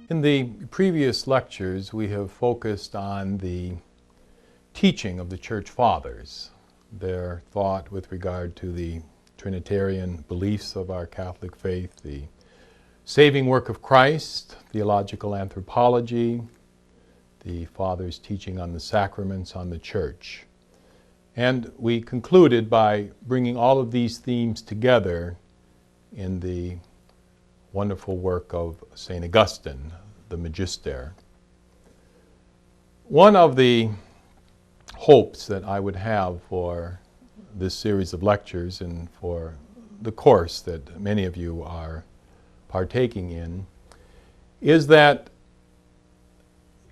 In the previous lectures, we have focused on the teaching of the Church Fathers, their thought with regard to the Trinitarian beliefs of our Catholic faith, the saving work of Christ, theological anthropology, the Fathers' teaching on the sacraments, on the Church. And we concluded by bringing all of these themes together in the wonderful work of St. Augustine, the Magister. One of the hopes that I would have for this series of lectures and for the course that many of you are partaking in is that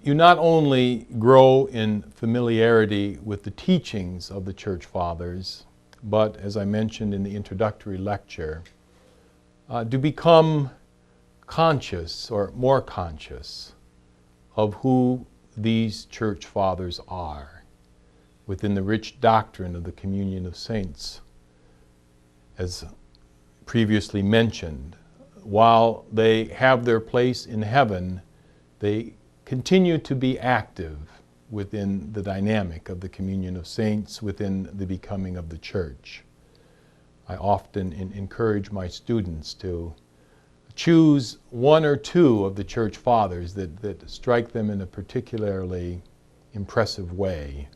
you not only grow in familiarity with the teachings of the Church Fathers, but, as I mentioned in the introductory lecture, to become conscious or more conscious of who these Church Fathers are within the rich doctrine of the communion of saints. As previously mentioned, while they have their place in heaven, they continue to be active within the dynamic of the communion of saints, within the becoming of the Church. I often encourage my students to choose one or two of the Church Fathers that strike them in a particularly impressive way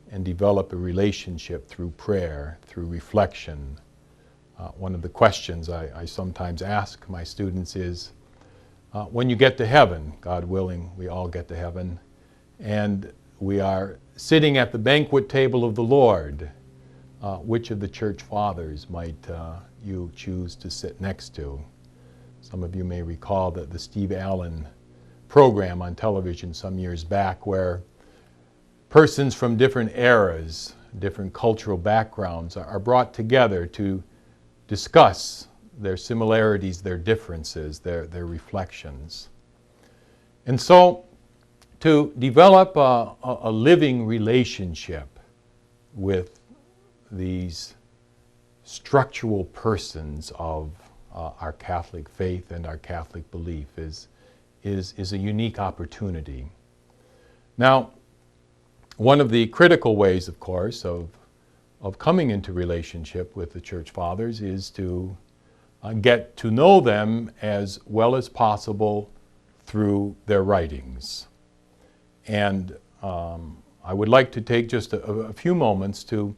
and develop a relationship through prayer, through reflection. One of the questions I sometimes ask my students is, when you get to heaven, God willing, we all get to heaven, and we are sitting at the banquet table of the Lord, which of the Church Fathers might you choose to sit next to? Some of you may recall that the Steve Allen program on television some years back, where persons from different eras, different cultural backgrounds are brought together to discuss their similarities, their differences, their reflections. And so to develop a living relationship with these structural persons of our Catholic faith and our Catholic belief is a unique opportunity. Now, one of the critical ways, of course, of coming into relationship with the Church Fathers is to get to know them as well as possible through their writings. And I would like to take just a few moments to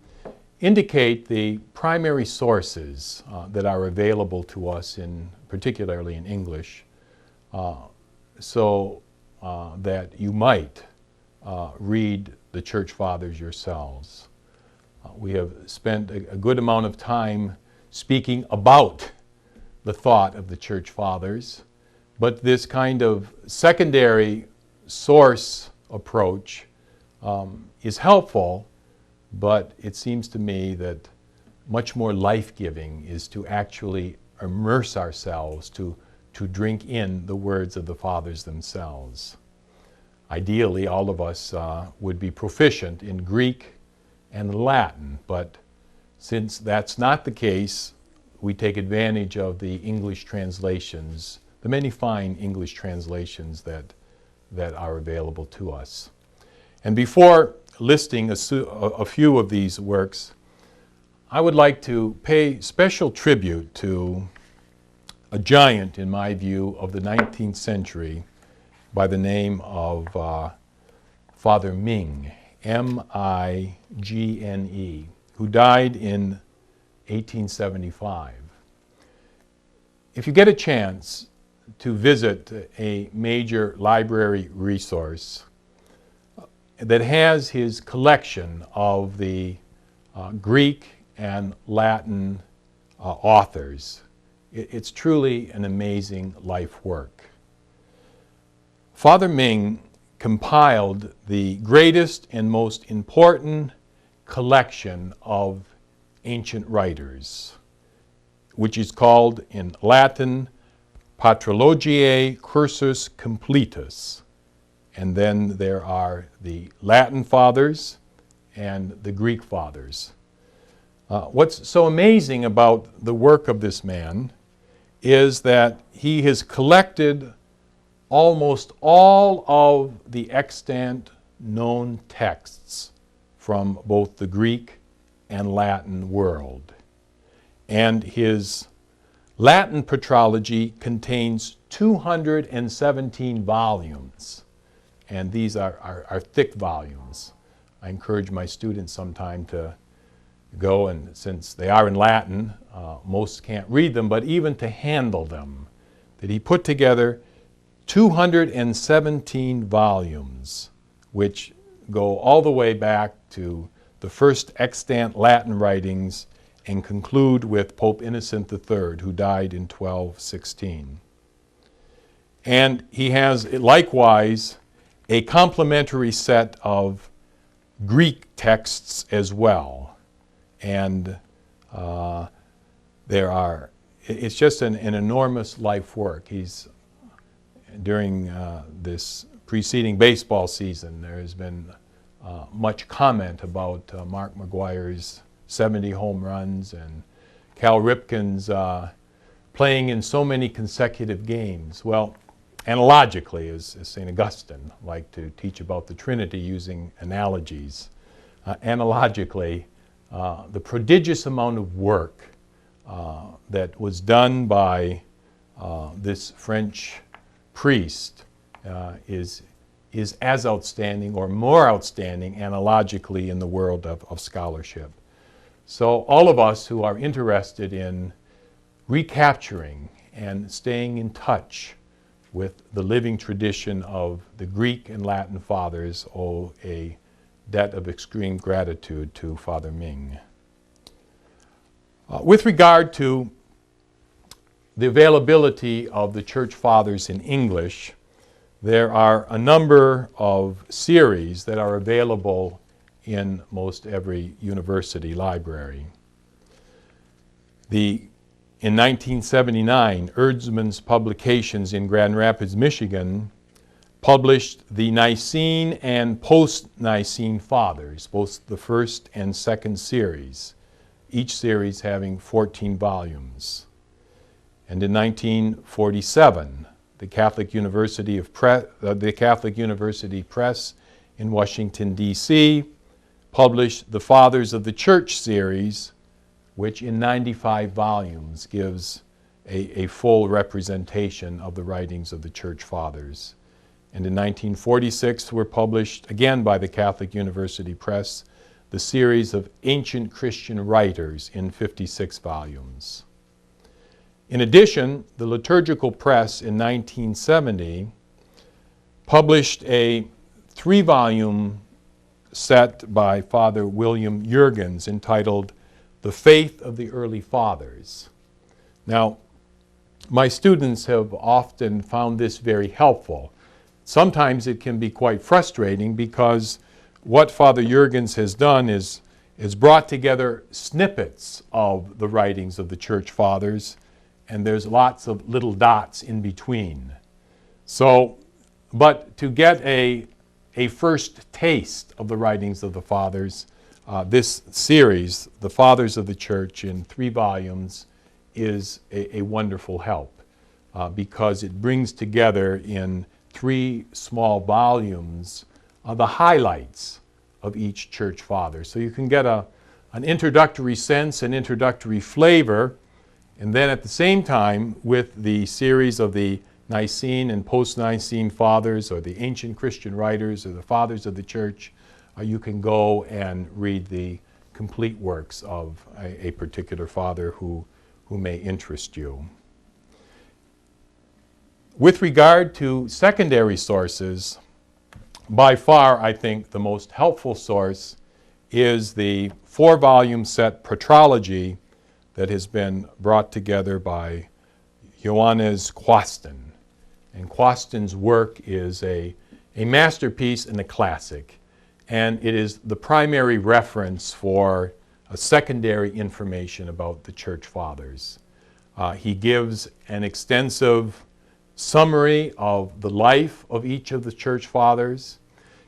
indicate the primary sources that are available to us, particularly in English, so that you might read the Church Fathers yourselves. We have spent a good amount of time speaking about the thought of the Church Fathers, but this kind of secondary source approach is helpful, but it seems to me that much more life-giving is to actually immerse ourselves, to drink in the words of the Fathers themselves. Ideally, all of us would be proficient in Greek and Latin, but since that's not the case, we take advantage of the English translations, the many fine English translations that are available to us. And before listing a few of these works, I would like to pay special tribute to a giant, in my view, of the 19th century by the name of Father Ming, M-I-G-N-E, who died in 1875. If you get a chance to visit a major library resource that has his collection of the Greek and Latin authors, it's truly an amazing life work. Father Ming compiled the greatest and most important collection of ancient writers, which is called in Latin Patrologiae Cursus Completus. And then there are the Latin Fathers and the Greek Fathers. What's so amazing about the work of this man is that he has collected almost all of the extant known texts from both the Greek and Latin world. And his Latin patrology contains 217 volumes, and these are thick volumes. I encourage my students sometime to go, and since they are in Latin, most can't read them, but even to handle them, that he put together 217 volumes, which go all the way back to the first extant Latin writings and conclude with Pope Innocent III, who died in 1216. And he has likewise a complementary set of Greek texts as well. And it's just an enormous life work. During this preceding baseball season, there has been much comment about Mark McGwire's 70 home runs and Cal Ripken's playing in so many consecutive games. Well, analogically, as St. Augustine liked to teach about the Trinity using analogies, analogically, the prodigious amount of work that was done by this French priest is as outstanding or more outstanding analogically in the world of scholarship. So all of us who are interested in recapturing and staying in touch with the living tradition of the Greek and Latin fathers owe a debt of extreme gratitude to Father Ming. With regard to the availability of the Church Fathers in English, there are a number of series that are available in most every university library. In 1979, Erzman's Publications in Grand Rapids, Michigan, published the Nicene and Post-Nicene Fathers, both the first and second series, each series having 14 volumes. And in 1947, the Catholic University Press in Washington, D.C., published the Fathers of the Church series, which in 95 volumes gives a full representation of the writings of the Church Fathers. And in 1946 were published, again by the Catholic University Press, the series of Ancient Christian Writers in 56 volumes. In addition, the Liturgical Press in 1970 published a 3-volume set by Father William Jurgens entitled The Faith of the Early Fathers. Now, my students have often found this very helpful. Sometimes it can be quite frustrating because what Father Jurgens has done is brought together snippets of the writings of the Church Fathers, and there's lots of little dots in between. So, but to get a first taste of the writings of the Fathers, this series, The Fathers of the Church in 3 volumes, is a wonderful help because it brings together in 3 small volumes the highlights of each Church Father. So you can get an introductory sense, an introductory flavor, and then at the same time with the series of the Nicene and Post-Nicene Fathers, or the Ancient Christian Writers, or the Fathers of the Church, you can go and read the complete works of a particular father who may interest you. With regard to secondary sources, by far, I think, the most helpful source is the 4-volume set Patrology that has been brought together by Johannes Quasten. And Quasten's work is a masterpiece and a classic. And it is the primary reference for secondary information about the Church Fathers. He gives an extensive summary of the life of each of the Church Fathers.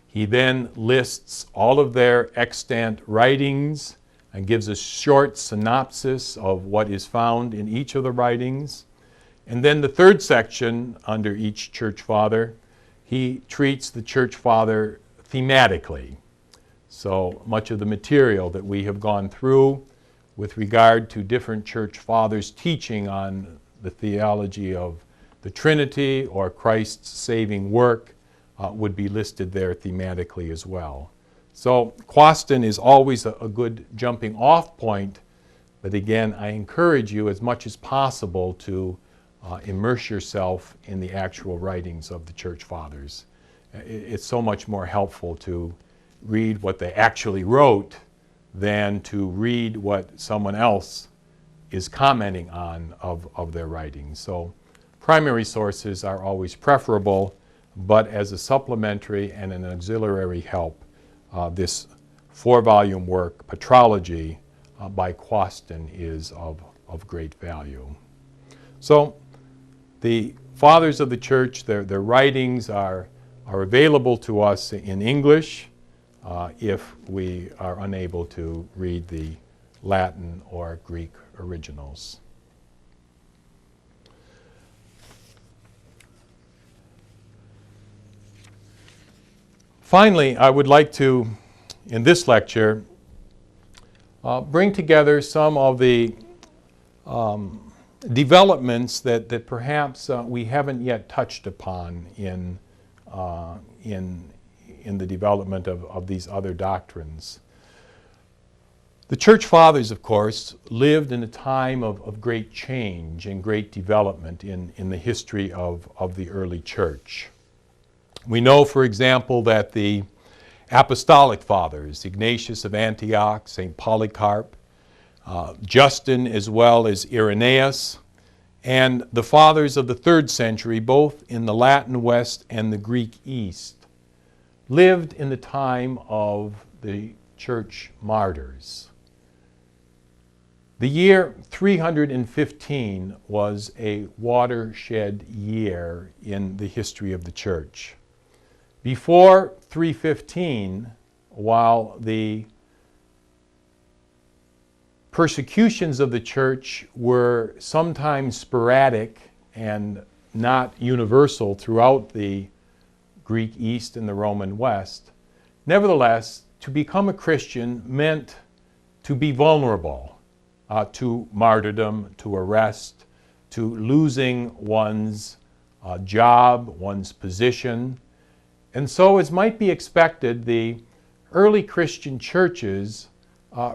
He then lists all of their extant writings and gives a short synopsis of what is found in each of the writings. And then the third section under each church father, he treats the church father thematically. So much of the material that we have gone through with regard to different church fathers teaching on the theology of the Trinity or Christ's saving work would be listed there thematically as well. So Quasten is always a good jumping off point, but again, I encourage you as much as possible to immerse yourself in the actual writings of the church fathers. It's so much more helpful to read what they actually wrote than to read what someone else is commenting on of their writings. So primary sources are always preferable, but as a supplementary and an auxiliary help, this 4-volume work, Patrology, by Quasten, is of great value. So the fathers of the church, their writings are available to us in English if we are unable to read the Latin or Greek originals. Finally, I would like to, in this lecture, bring together some of the developments that perhaps we haven't yet touched upon in the development of these other doctrines. The church fathers, of course, lived in a time of great change and great development in the history of the early church. We know, for example, that the apostolic fathers, Ignatius of Antioch, St. Polycarp, Justin as well as Irenaeus, and the fathers of the 3rd century, both in the Latin West and the Greek East, lived in the time of the church martyrs. The year 315 was a watershed year in the history of the church. Before 315, while the persecutions of the church were sometimes sporadic and not universal throughout the Greek East and the Roman West, nevertheless, to become a Christian meant to be vulnerable to martyrdom, to arrest, to losing one's job, one's position. And so, as might be expected, the early Christian churches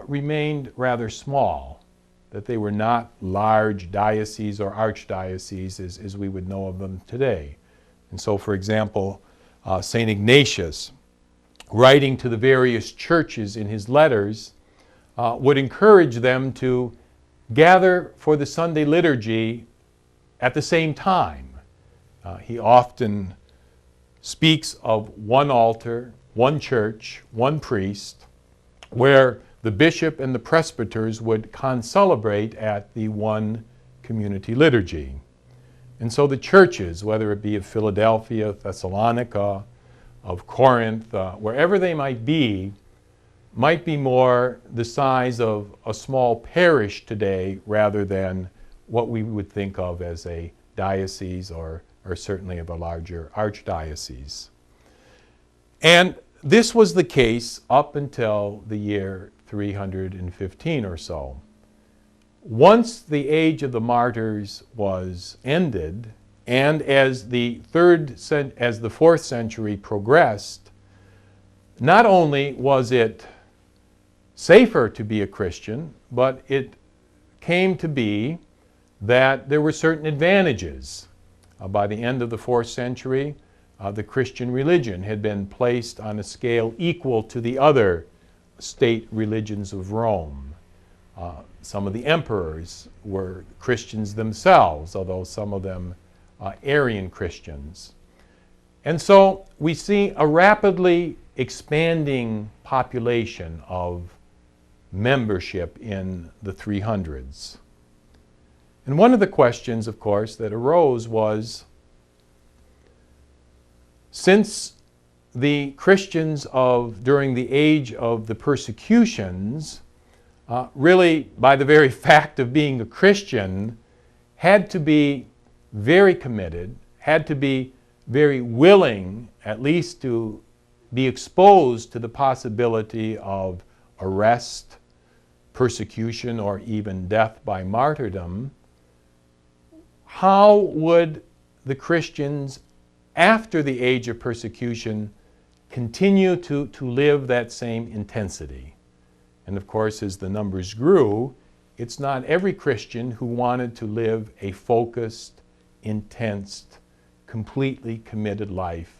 remained rather small, that they were not large dioceses or archdioceses as we would know of them today. And so, for example, St. Ignatius, writing to the various churches in his letters, would encourage them to gather for the Sunday liturgy at the same time. He often speaks of one altar, one church, one priest, where the bishop and the presbyters would concelebrate at the one community liturgy. And so the churches, whether it be of Philadelphia, Thessalonica, of Corinth, wherever they might be more the size of a small parish today rather than what we would think of as a diocese or certainly of a larger archdiocese. And this was the case up until the year 315 or so. Once the age of the martyrs was ended, and as the 4th century progressed, not only was it safer to be a Christian, but it came to be that there were certain advantages. By the end of the 4th century, the Christian religion had been placed on a scale equal to the other state religions of Rome. Some of the emperors were Christians themselves, although some of them Arian Christians. And so we see a rapidly expanding population of membership in the 300s. And one of the questions, of course, that arose was, since the Christians during the age of the persecutions, really by the very fact of being a Christian, had to be very committed, had to be very willing, at least to be exposed to the possibility of arrest, persecution, or even death by martyrdom, how would the Christians, after the age of persecution, continue to live that same intensity? And of course, as the numbers grew, it's not every Christian who wanted to live a focused, intense, completely committed life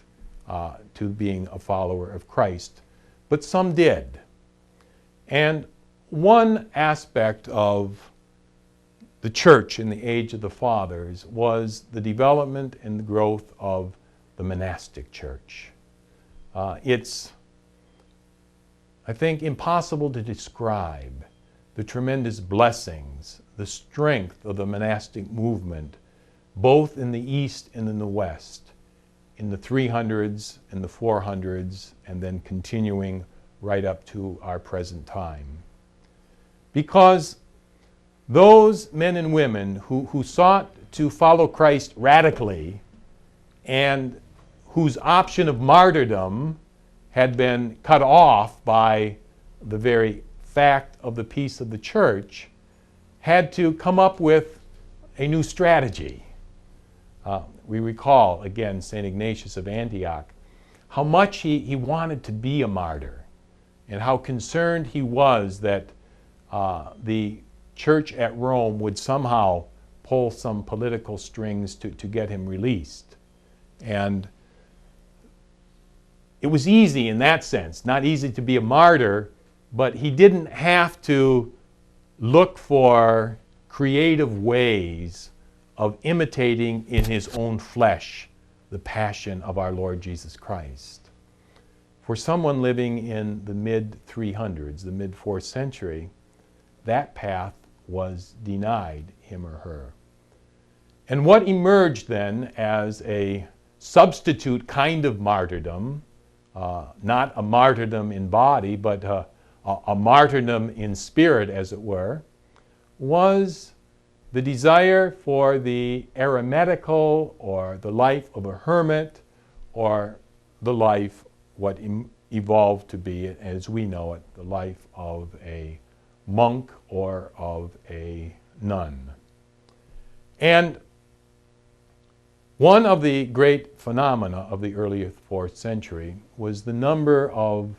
to being a follower of Christ, but some did. And one aspect of the church in the age of the fathers was the development and the growth of the monastic church. It's, I think, impossible to describe the tremendous blessings, the strength of the monastic movement, both in the East and in the West, in the 300s and the 400s, and then continuing right up to our present time. Because those men and women who sought to follow Christ radically and whose option of martyrdom had been cut off by the very fact of the peace of the church, had to come up with a new strategy. We recall, again, St. Ignatius of Antioch, how much he wanted to be a martyr and how concerned he was that the church at Rome would somehow pull some political strings to get him released. And it was easy in that sense, not easy to be a martyr, but he didn't have to look for creative ways of imitating in his own flesh the passion of our Lord Jesus Christ. For someone living in the mid-300s, the mid-4th century, that path was denied him or her. And what emerged then as a substitute kind of martyrdom, not a martyrdom in body, but a martyrdom in spirit, as it were, was the desire for the eremitical, or the life of a hermit, or the life, what evolved to be, as we know it, the life of a monk or of a nun. And one of the great phenomena of the early 4th century was the number of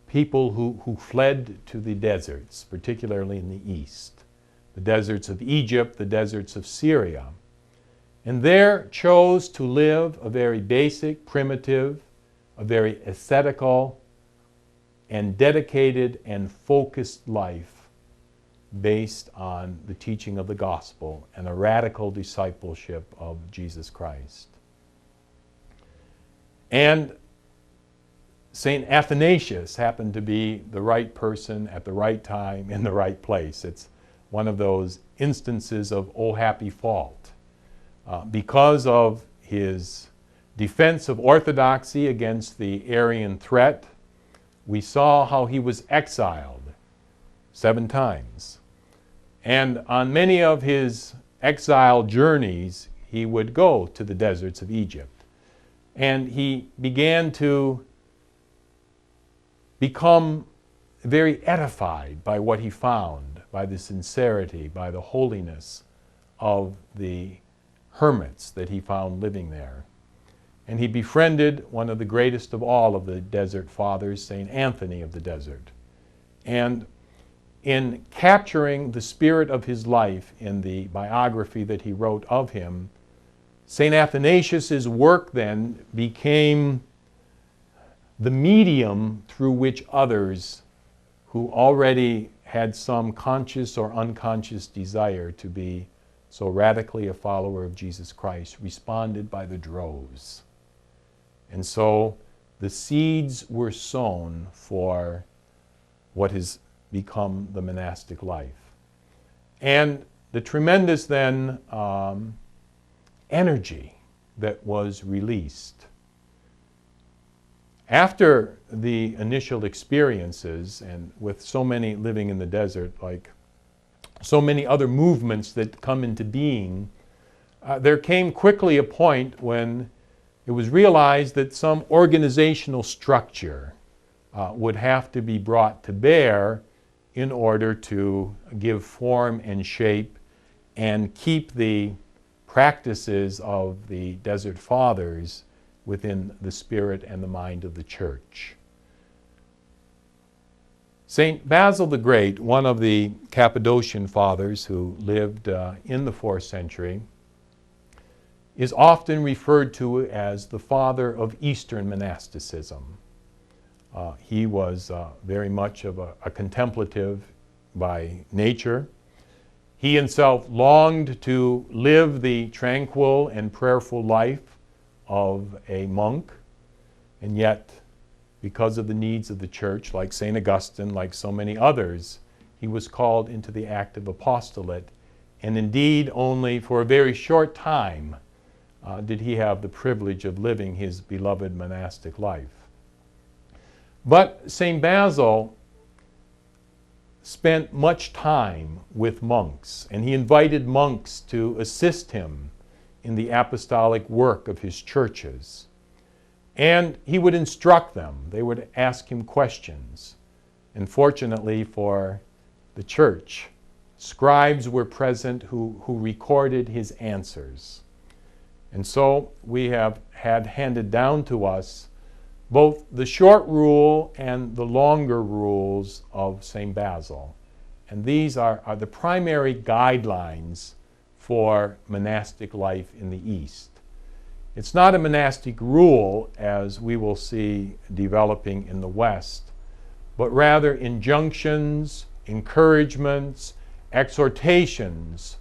people who fled to the deserts, particularly in the east. The deserts of Egypt, the deserts of Syria, and there chose to live a very basic, primitive, a very ascetical, and dedicated and focused life based on the teaching of the gospel and a radical discipleship of Jesus Christ. And St. Athanasius happened to be the right person at the right time in the right place. It's one of those instances of oh happy fault. Because of his defense of orthodoxy against the Arian threat, we saw how he was exiled 7 times. And on many of his exile journeys, he would go to the deserts of Egypt. And he began to become very edified by what he found, by the sincerity, by the holiness of the hermits that he found living there. And he befriended one of the greatest of all of the desert fathers, St. Anthony of the Desert. And in capturing the spirit of his life in the biography that he wrote of him, St. Athanasius' work then became the medium through which others who already had some conscious or unconscious desire to be so radically a follower of Jesus Christ responded by the droves. And so the seeds were sown for what has become the monastic life. And the tremendous then energy that was released. After the initial experiences, and with so many living in the desert, like so many other movements that come into being, there came quickly a point when it was realized that some organizational structure would have to be brought to bear in order to give form and shape and keep the practices of the Desert Fathers within the spirit and the mind of the church. St. Basil the Great, one of the Cappadocian fathers who lived in the 4th century, is often referred to as the father of Eastern monasticism. He was very much of a contemplative by nature. He himself longed to live the tranquil and prayerful life of a monk, and yet, because of the needs of the church, like St. Augustine, like so many others, he was called into the active apostolate, and indeed only for a very short time did he have the privilege of living his beloved monastic life. But St. Basil spent much time with monks, and he invited monks to assist him in the apostolic work of his churches. And he would instruct them. They would ask him questions. And fortunately for the church, scribes were present who recorded his answers. And so we have had handed down to us both the short rule and the longer rules of St. Basil. And these are the primary guidelines for monastic life in the East. It's not a monastic rule, as we will see developing in the West, but rather injunctions, encouragements, exhortations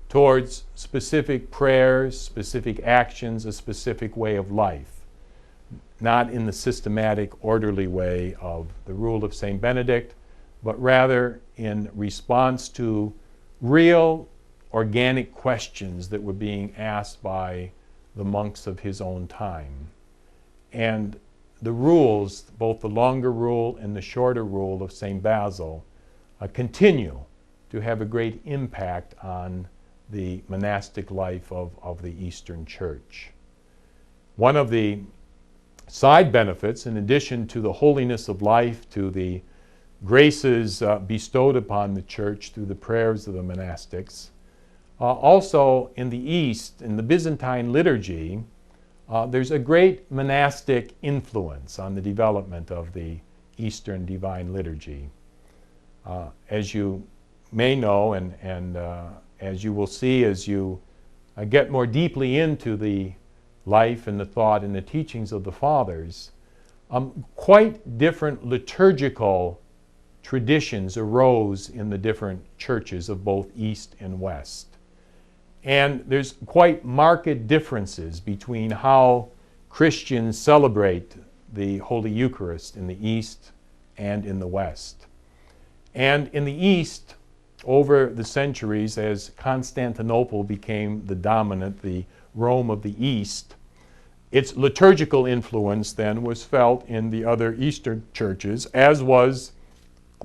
towards specific prayers, specific actions, a specific way of life. Not in the systematic, orderly way of the rule of St. Benedict, but rather in response to real, organic questions that were being asked by the monks of his own time. And the rules, both the longer rule and the shorter rule of St. Basil, continue to have a great impact on the monastic life of the Eastern Church. One of the side benefits, in addition to the holiness of life, to the graces bestowed upon the church through the prayers of the monastics, also in the East, in the Byzantine liturgy, there's a great monastic influence on the development of the Eastern Divine Liturgy. As you may know, and as you will see as you get more deeply into the life and the thought and the teachings of the Fathers, quite different liturgical traditions arose in the different churches of both East and West. And there's quite marked differences between how Christians celebrate the Holy Eucharist in the East and in the West. And in the East, over the centuries, as Constantinople became the dominant, the Rome of the East, its liturgical influence then was felt in the other Eastern churches, as was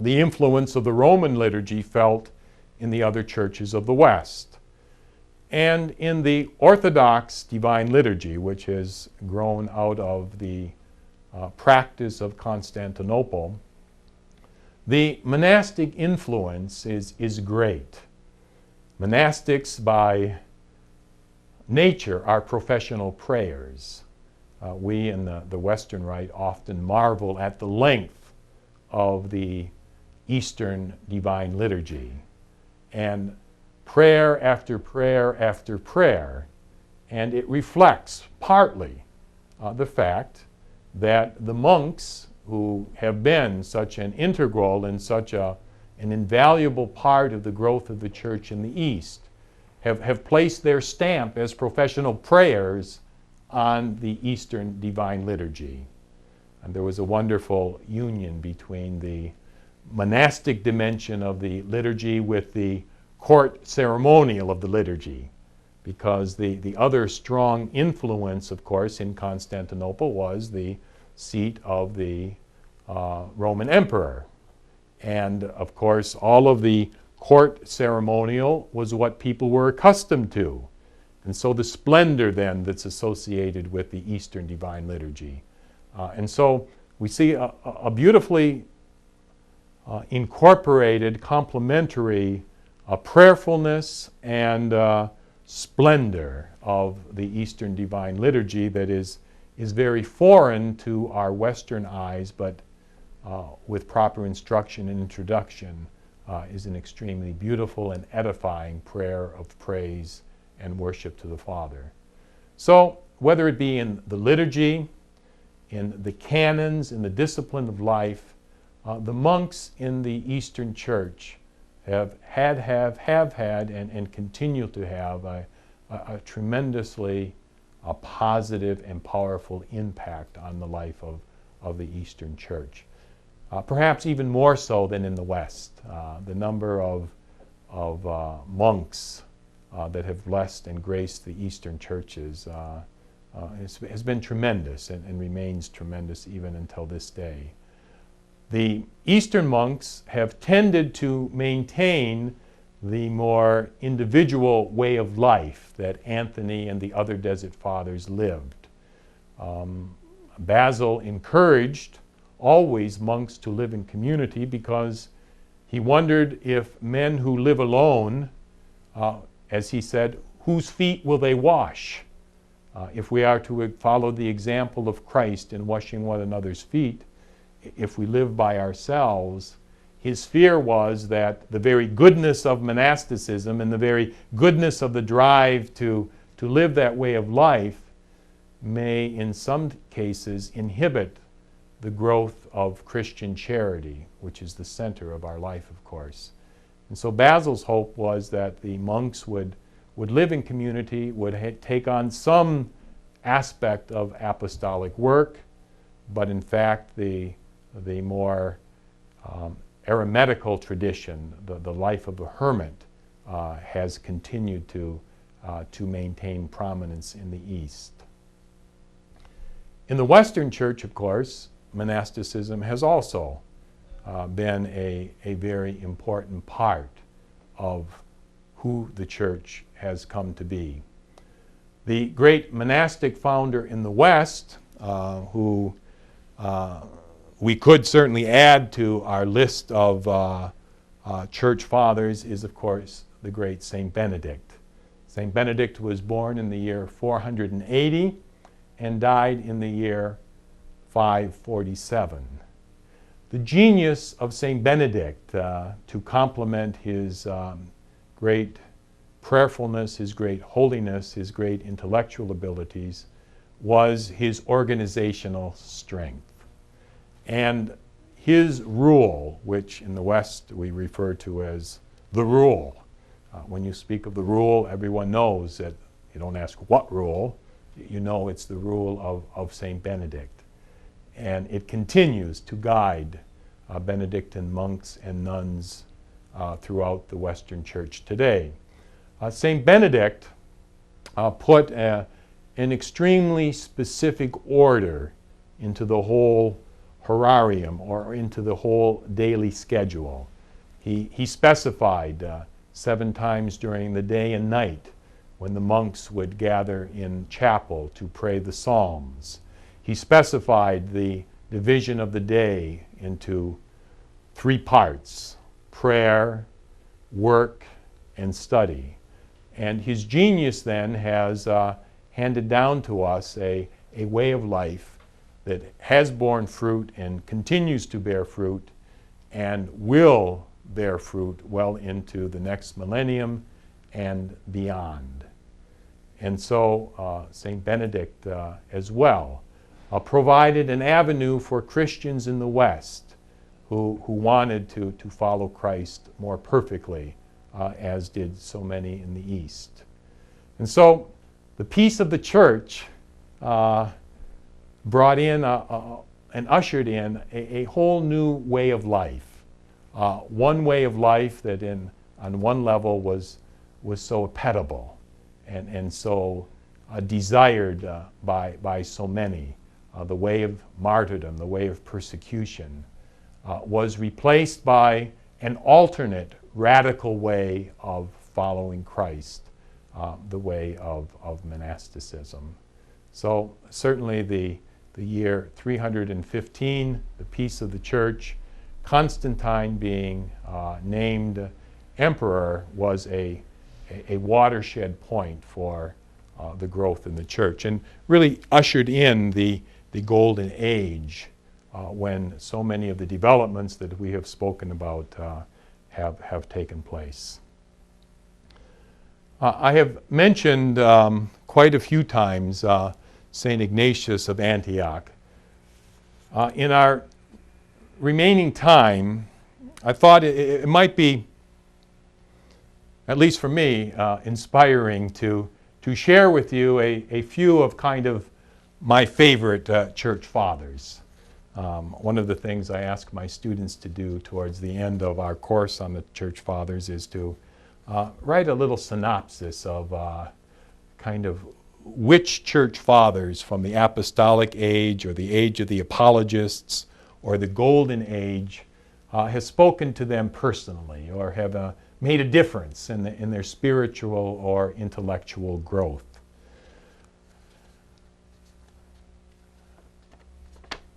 the influence of the Roman liturgy felt in the other churches of the West. And in the Orthodox Divine Liturgy, which has grown out of the practice of Constantinople, the monastic influence is great. Monastics by nature are professional prayers. We in the Western Rite often marvel at the length of the Eastern Divine Liturgy. And prayer after prayer after prayer, and it reflects partly the fact that the monks who have been such an integral and such an invaluable part of the growth of the church in the East have placed their stamp as professional prayers on the Eastern Divine Liturgy. And there was a wonderful union between the monastic dimension of the liturgy with the court ceremonial of the liturgy, because the other strong influence, of course, in Constantinople was the seat of the Roman emperor. And, of course, all of the court ceremonial was what people were accustomed to. And so the splendor then that's associated with the Eastern Divine Liturgy. And so we see a beautifully incorporated, complementary prayerfulness and splendor of the Eastern Divine Liturgy that is very foreign to our Western eyes, but with proper instruction and introduction is an extremely beautiful and edifying prayer of praise and worship to the Father. So whether it be in the liturgy, in the canons, in the discipline of life, the monks in the Eastern Church have had and continue to have a tremendously positive and powerful impact on the life of the Eastern Church. Perhaps even more so than in the West. The number of monks that have blessed and graced the Eastern churches has been tremendous and remains tremendous even until this day. The Eastern monks have tended to maintain the more individual way of life that Anthony and the other Desert Fathers lived. Basil encouraged always monks to live in community because he wondered if men who live alone, as he said, whose feet will they wash? If we are to follow the example of Christ in washing one another's feet, if we live by ourselves, his fear was that the very goodness of monasticism and the very goodness of the drive to live that way of life may, in some cases, inhibit the growth of Christian charity, which is the center of our life, of course. And so Basil's hope was that the monks would live in community, would take on some aspect of apostolic work, but in fact the more eremitical tradition, the life of a hermit, has continued to maintain prominence in the East. In the Western Church, of course, monasticism has also been a very important part of who the Church has come to be. The great monastic founder in the West, who we could certainly add to our list of church fathers, is of course the great Saint Benedict. Saint Benedict was born in the year 480 and died in the year 547. The genius of Saint Benedict, to complement his great prayerfulness, his great holiness, his great intellectual abilities, was his organizational strength. And his rule, which in the West we refer to as the rule. When you speak of the rule, everyone knows that you don't ask what rule, you know it's the rule of Saint Benedict. And it continues to guide Benedictine monks and nuns throughout the Western Church today. Saint Benedict put an extremely specific order into the whole horarium, or into the whole daily schedule. He specified 7 times during the day and night when the monks would gather in chapel to pray the Psalms. He specified the division of the day into 3 parts: prayer, work, and study. And his genius then has handed down to us a way of life that has borne fruit and continues to bear fruit and will bear fruit well into the next millennium and beyond. And so St. Benedict as well provided an avenue for Christians in the West who wanted to follow Christ more perfectly, as did so many in the East. And so the peace of the Church brought in and ushered in a whole new way of life. One way of life that on one level was so appetible and so desired by so many. The way of martyrdom, the way of persecution, was replaced by an alternate radical way of following Christ, the way of monasticism. So certainly the year 315, the peace of the church, Constantine being named emperor, was a watershed point for the growth in the church, and really ushered in the golden age when so many of the developments that we have spoken about have taken place. I have mentioned quite a few times St. Ignatius of Antioch. In our remaining time, I thought it might be, at least for me, inspiring to share with you a few of kind of my favorite church fathers. One of the things I ask my students to do towards the end of our course on the church fathers is to write a little synopsis of kind of which church fathers from the apostolic age or the age of the apologists or the golden age has spoken to them personally or have made a difference in their spiritual or intellectual growth.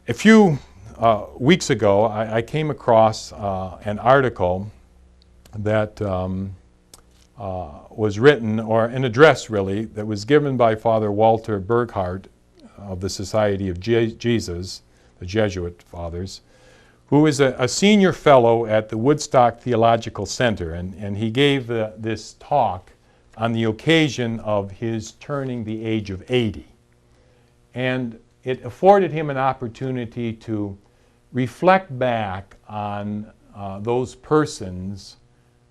A few weeks ago, I came across an article that was written, or an address really, that was given by Father Walter Burghardt of the Society of Jesus, the Jesuit fathers, who is a senior fellow at the Woodstock Theological Center, and he gave this talk on the occasion of his turning the age of 80. And it afforded him an opportunity to reflect back on those persons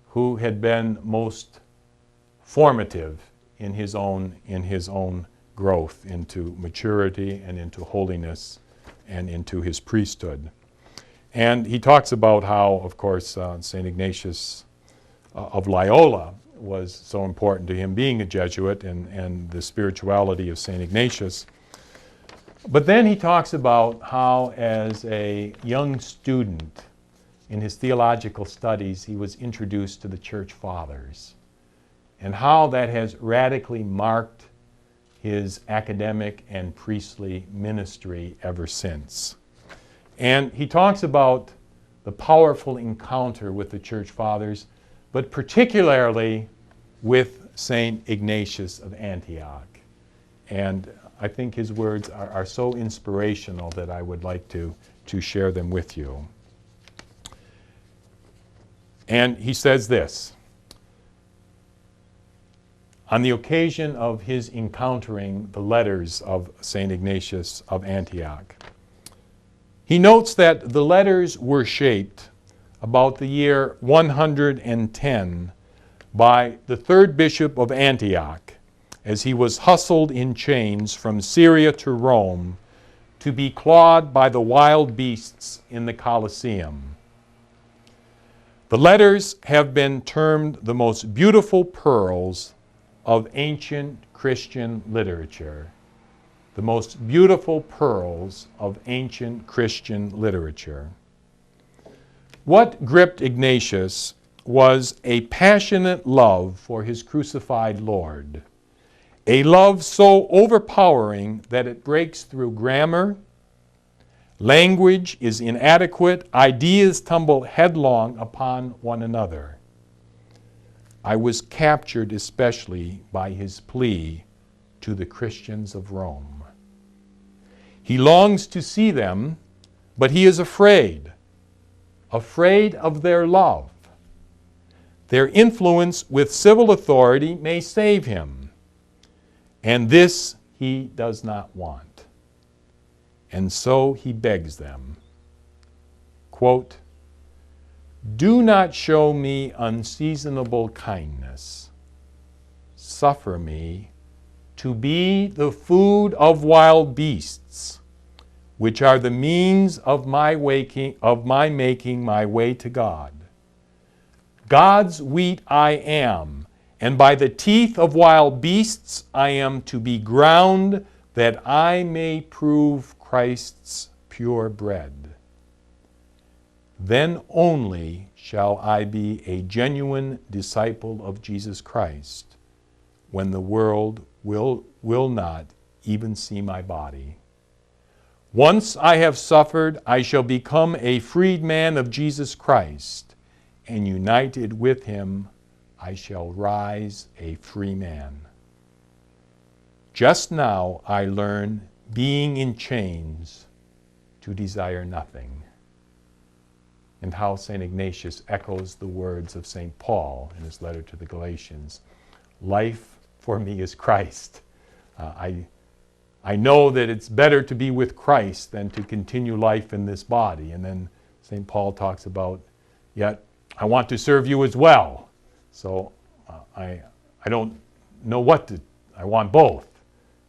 who had been most formative in his own growth into maturity and into holiness and into his priesthood. And he talks about how, of course, St. Ignatius of Loyola was so important to him, being a Jesuit, and the spirituality of St. Ignatius. But then he talks about how, as a young student in his theological studies, he was introduced to the church fathers, and how that has radically marked his academic and priestly ministry ever since. And he talks about the powerful encounter with the church fathers, but particularly with St. Ignatius of Antioch. And I think his words are so inspirational that I would like to share them with you. And he says this: on the occasion of his encountering the letters of St. Ignatius of Antioch, he notes that the letters were shaped about the year 110 by the third bishop of Antioch, as he was hustled in chains from Syria to Rome to be clawed by the wild beasts in the Colosseum. The letters have been termed the most beautiful pearls of ancient Christian literature. The most beautiful pearls of ancient Christian literature. What gripped Ignatius was a passionate love for his crucified Lord. A love so overpowering that it breaks through grammar, language is inadequate, ideas tumble headlong upon one another. I was captured especially by his plea to the Christians of Rome. He longs to see them, but he is afraid of their love. Their influence with civil authority may save him, and this he does not want. And so he begs them, quote, "Do not show me unseasonable kindness. Suffer me to be the food of wild beasts, which are the means of my making my way to God. God's wheat I am, and by the teeth of wild beasts I am to be ground, that I may prove Christ's pure bread. Then only shall I be a genuine disciple of Jesus Christ, when the world will not even see my body. Once I have suffered, I shall become a freedman of Jesus Christ, and united with him, I shall rise a free man. Just now I learn, being in chains, to desire nothing. And how St. Ignatius echoes the words of St. Paul in his letter to the Galatians. Life for me is Christ. I know that it's better to be with Christ than to continue life in this body. And then St. Paul talks about, yet I want to serve you as well. So I don't know what to, I want both.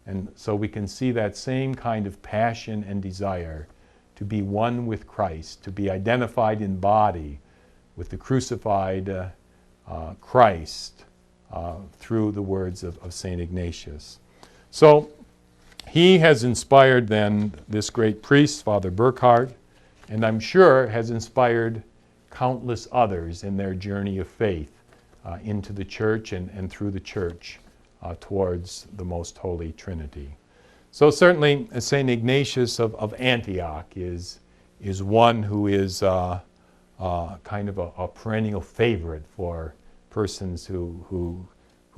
And so we can see that same kind of passion and desire to be one with Christ, to be identified in body with the crucified Christ through the words of St. Ignatius. So he has inspired then this great priest, Father Burckhardt, and I'm sure has inspired countless others in their journey of faith into the church and through the church towards the Most Holy Trinity. So certainly St. Ignatius of Antioch is one who is kind of a perennial favorite for persons who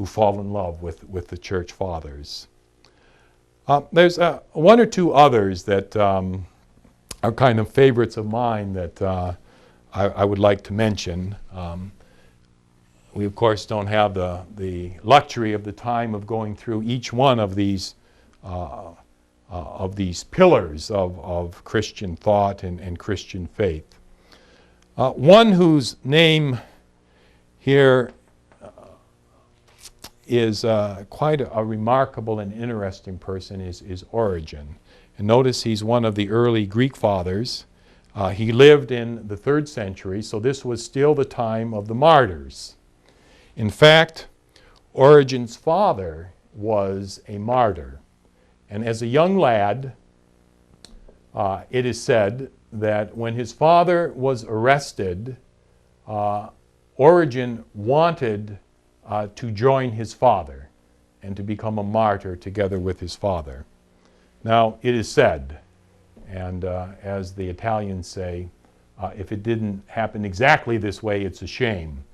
fall in love with the church fathers. There's one or two others that are kind of favorites of mine that I would like to mention. We, of course, don't have the luxury of the time of going through each one of these pillars of Christian thought and Christian faith. One whose name here is quite a remarkable and interesting person is Origen. And notice he's one of the early Greek fathers. He lived in the 3rd century, so this was still the time of the martyrs. In fact, Origen's father was a martyr. And as a young lad, it is said that when his father was arrested, Origen wanted to join his father and to become a martyr together with his father. Now, it is said, and as the Italians say, if it didn't happen exactly this way, it's a shame.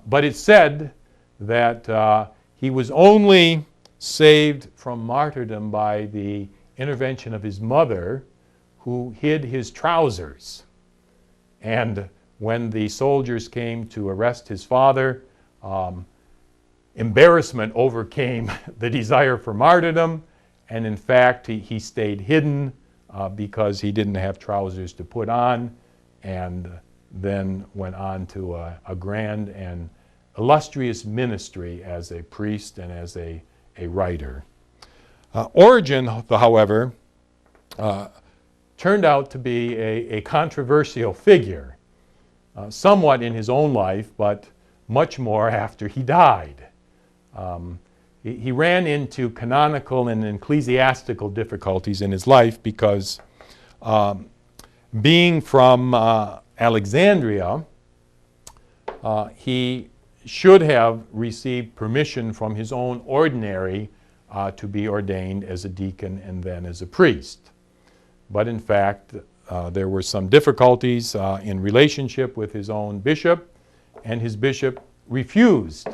But it's said that he was only saved from martyrdom by the intervention of his mother, who hid his trousers. And when the soldiers came to arrest his father, embarrassment overcame the desire for martyrdom, and in fact he stayed hidden because he didn't have trousers to put on, and then went on to a grand and illustrious ministry as a priest and as a writer. Origen, however, turned out to be a controversial figure, somewhat in his own life, but much more after he died. He ran into canonical and ecclesiastical difficulties in his life because being from Alexandria, he should have received permission from his own ordinary to be ordained as a deacon and then as a priest. But in fact, there were some difficulties in relationship with his own bishop, and his bishop refused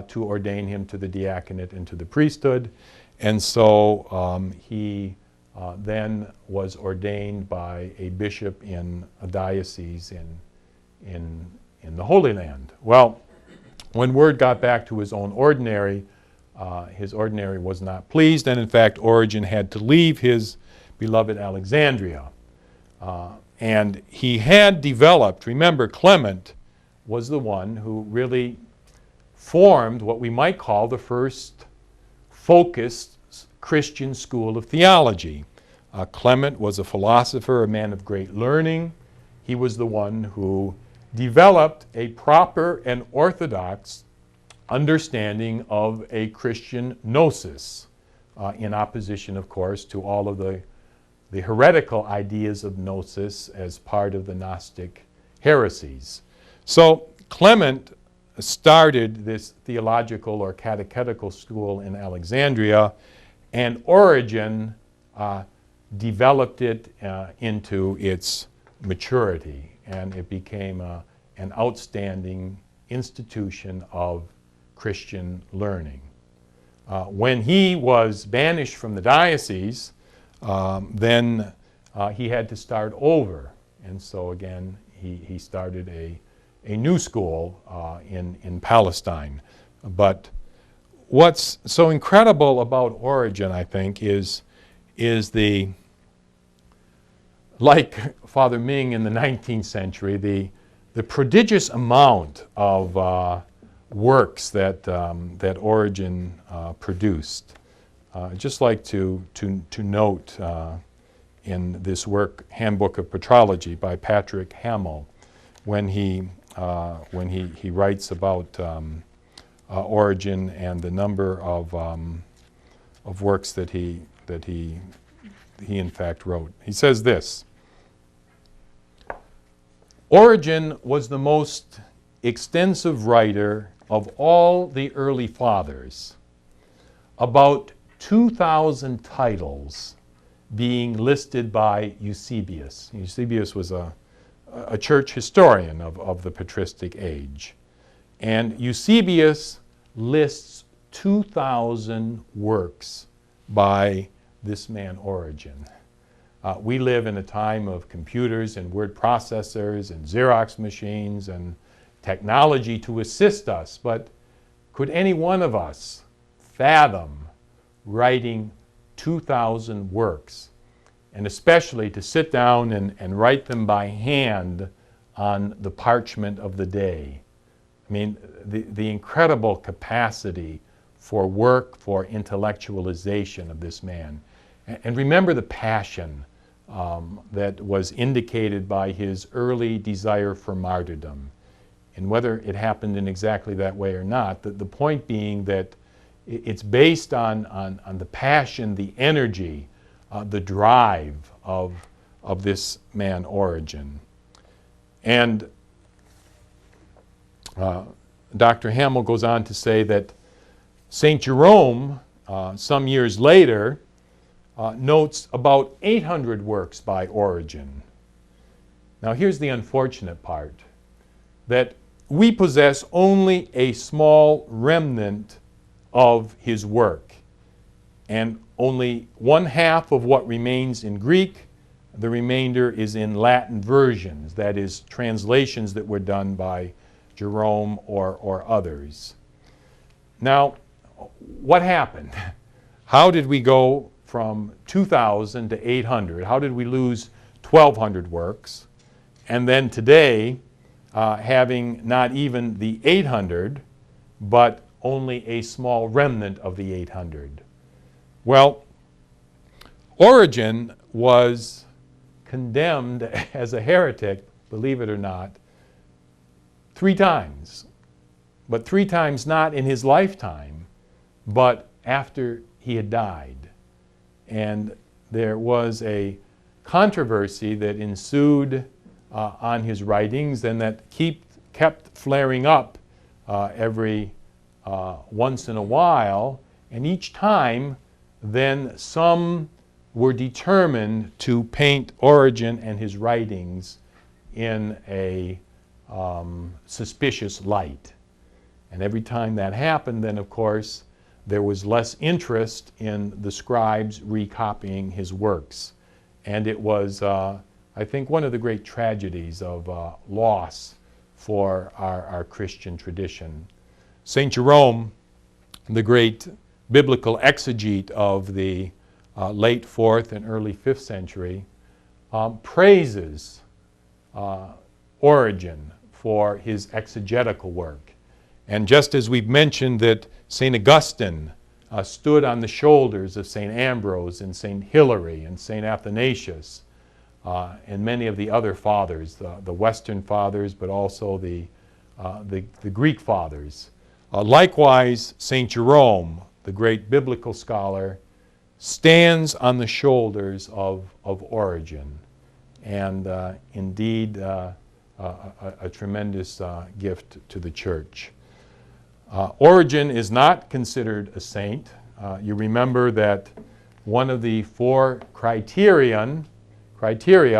to ordain him to the diaconate and to the priesthood. And so he then was ordained by a bishop in a diocese in the Holy Land. Well, when word got back to his own ordinary was not pleased, and in fact Origen had to leave his beloved Alexandria. And he had developed, remember, Clement was the one who really formed what we might call the first focused Christian school of theology. Clement was a philosopher, a man of great learning. He was the one who developed a proper and orthodox understanding of a Christian gnosis, in opposition, of course, to all of the heretical ideas of gnosis as part of the Gnostic heresies. So Clement started this theological or catechetical school in Alexandria, and Origen developed it into its maturity, and it became an outstanding institution of Christian learning. When he was banished from the diocese, then he had to start over. And so again, he started a new school in Palestine. But what's so incredible about Origen, I think, is the, like Father Ming in the 19th century, the prodigious amount of works that Origen produced. I'd just like to note in this work, Handbook of Patrology by Patrick Hamill, when he writes about Origen and the number of works that he in fact wrote. He says this: Origen was the most extensive writer of all the early fathers, about 2,000 titles being listed by Eusebius. Eusebius was a church historian of the patristic age. And Eusebius lists 2,000 works by this man Origen. We live in a time of computers and word processors and Xerox machines and technology to assist us, but could any one of us fathom writing 2,000 works, and especially to sit down and write them by hand on the parchment of the day? I mean, the incredible capacity for work, for intellectualization of this man. And remember the passion that was indicated by his early desire for martyrdom. And whether it happened in exactly that way or not, the point being that it's based on the passion, the energy, the drive of this man Origen. And Dr. Hamill goes on to say that St. Jerome, some years later, notes about 800 works by Origen. Now here's the unfortunate part, that we possess only a small remnant of his work, and only 1/2 of what remains in Greek. The remainder is in Latin versions, that is, translations that were done by Jerome or others. Now, what happened? How did we go from 2,000 to 800? How did we lose 1,200 works? And then today, having not even the 800, but only a small remnant of the 800. Well, Origen was condemned as a heretic, believe it or not, 3 times. But 3 times not in his lifetime, but after he had died. And there was a controversy that ensued on his writings, and that kept flaring up every once in a while, and each time then some were determined to paint Origen and his writings in a suspicious light. And every time that happened, then of course there was less interest in the scribes recopying his works. And it was, I think, one of the great tragedies of loss for our Christian tradition. St. Jerome, the great biblical exegete of the late 4th and early 5th century, praises Origen for his exegetical work. And just as we've mentioned that St. Augustine stood on the shoulders of St. Ambrose and St. Hilary and St. Athanasius, and many of the other fathers, the Western fathers, but also the Greek fathers. Likewise, St. Jerome, the great biblical scholar, stands on the shoulders of Origen, and indeed a tremendous gift to the church. Origen is not considered a saint. You remember that one of the four criteria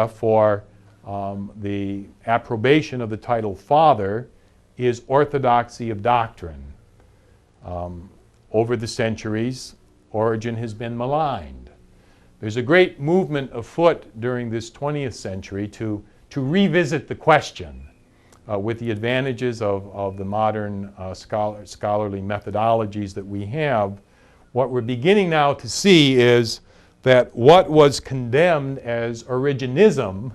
for the approbation of the title Father is orthodoxy of doctrine. Over the centuries, Origen has been maligned. There's a great movement afoot during this 20th century to revisit the question with the advantages of the modern scholarly methodologies that we have. What we're beginning now to see is that what was condemned as Origenism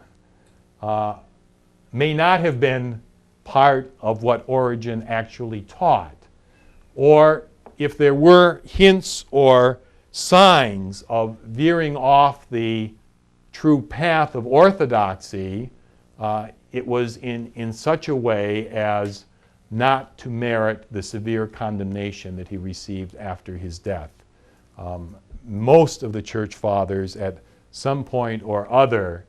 may not have been part of what Origen actually taught. Or if there were hints or signs of veering off the true path of orthodoxy, it was in such a way as not to merit the severe condemnation that he received after his death. Most of the church fathers at some point or other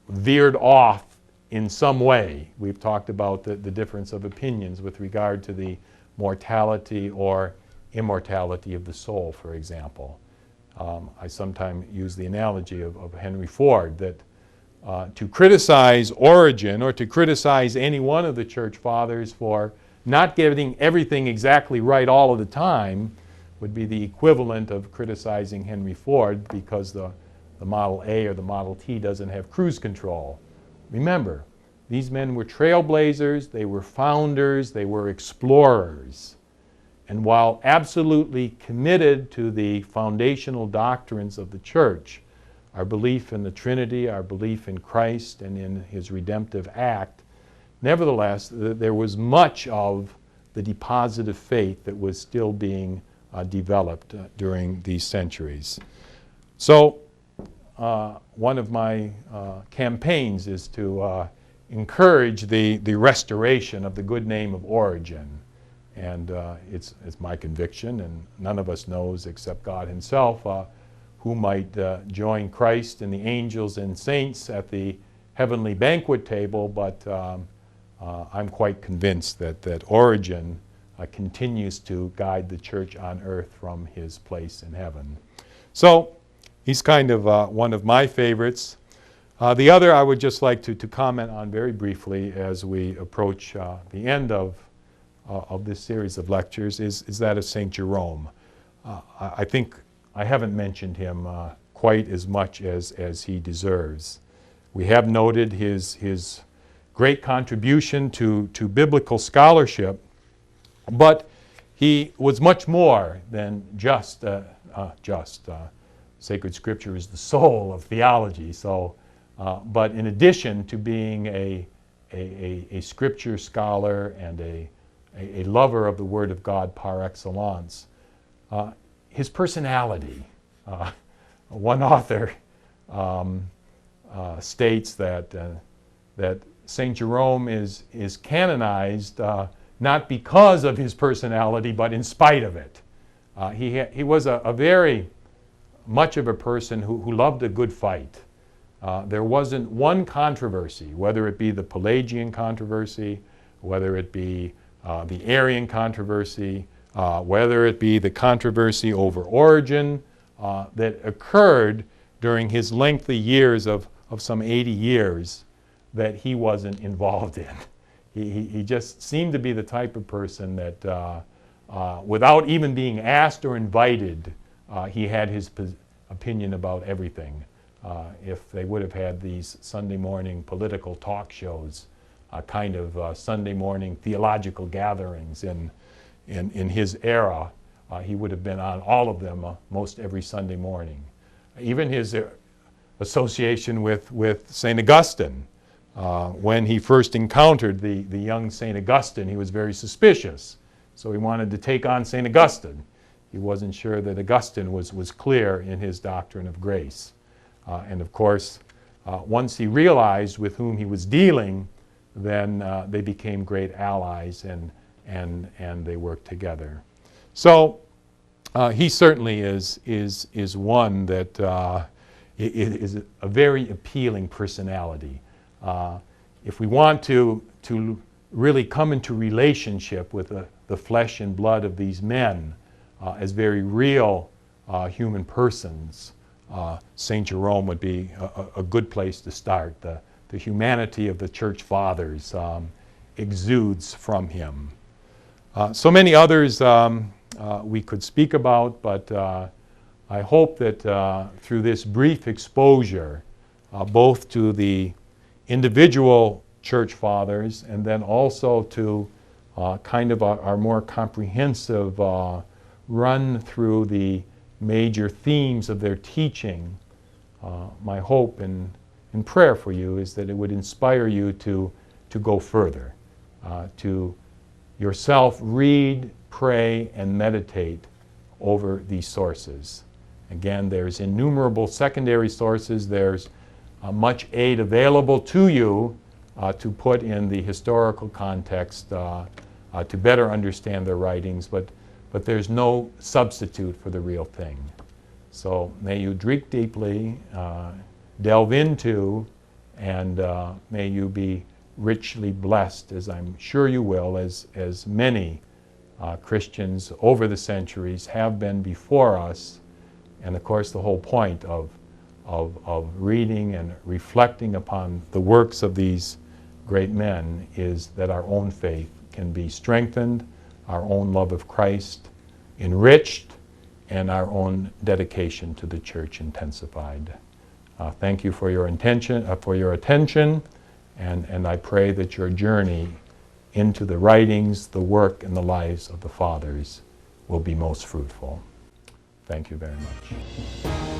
veered off in some way. We've talked about the difference of opinions with regard to the mortality or immortality of the soul, for example. I sometimes use the analogy of Henry Ford, that to criticize Origen or to criticize any one of the church fathers for not getting everything exactly right all of the time would be the equivalent of criticizing Henry Ford because the Model A or the Model T doesn't have cruise control. Remember, these men were trailblazers, they were founders, they were explorers. And while absolutely committed to the foundational doctrines of the church, our belief in the Trinity, our belief in Christ and in his redemptive act, nevertheless, there was much of the deposit of faith that was still being developed during these centuries. So one of my campaigns is to encourage the restoration of the good name of Origen. And it's my conviction, and none of us knows except God himself who might join Christ and the angels and saints at the heavenly banquet table, but I'm quite convinced that Origen continues to guide the church on earth from his place in heaven. So he's kind of one of my favorites. The other I would just like to comment on very briefly as we approach the end of this series of lectures is that of St. Jerome. I think I haven't mentioned him quite as much as he deserves. We have noted his great contribution to biblical scholarship, but he was much more than just sacred scripture is the soul of theology. So, but in addition to being a scripture scholar and a lover of the Word of God par excellence, his personality. One author states that St. Jerome is canonized not because of his personality, but in spite of it. He was a very much of a person who loved a good fight. There wasn't one controversy, whether it be the Pelagian controversy, whether it be the Arian controversy, whether it be the controversy over Origen that occurred during his lengthy years of some 80 years that he wasn't involved in. He just seemed to be the type of person that without even being asked or invited, he had his opinion about everything. If they would have had these Sunday morning political talk shows, kind of Sunday morning theological gatherings in his era, he would have been on all of them most every Sunday morning. Even his association with St. Augustine, when he first encountered the young St. Augustine, he was very suspicious. So he wanted to take on St. Augustine. He wasn't sure that Augustine was clear in his doctrine of grace. And of course, once he realized with whom he was dealing, then they became great allies and they worked together. So he certainly is one that is a very appealing personality. If we want to really come into relationship with the flesh and blood of these men as very real human persons, St. Jerome would be a good place to start. The humanity of the church fathers exudes from him. So many others we could speak about, but I hope that through this brief exposure, both to the individual church fathers and then also to kind of our more comprehensive run through the major themes of their teaching, my hope and prayer for you is that it would inspire you to go further, to yourself read, pray, and meditate over these sources. Again, there's innumerable secondary sources. There's much aid available to you to put in the historical context to better understand their writings, but there's no substitute for the real thing. So may you drink deeply, delve into, and may you be richly blessed, as I'm sure you will, as many Christians over the centuries have been before us. And of course, the whole point of reading and reflecting upon the works of these great men is that our own faith can be strengthened, our own love of Christ enriched, and our own dedication to the church intensified. Thank you for your attention, and I pray that your journey into the writings, the work, and the lives of the fathers will be most fruitful. Thank you very much.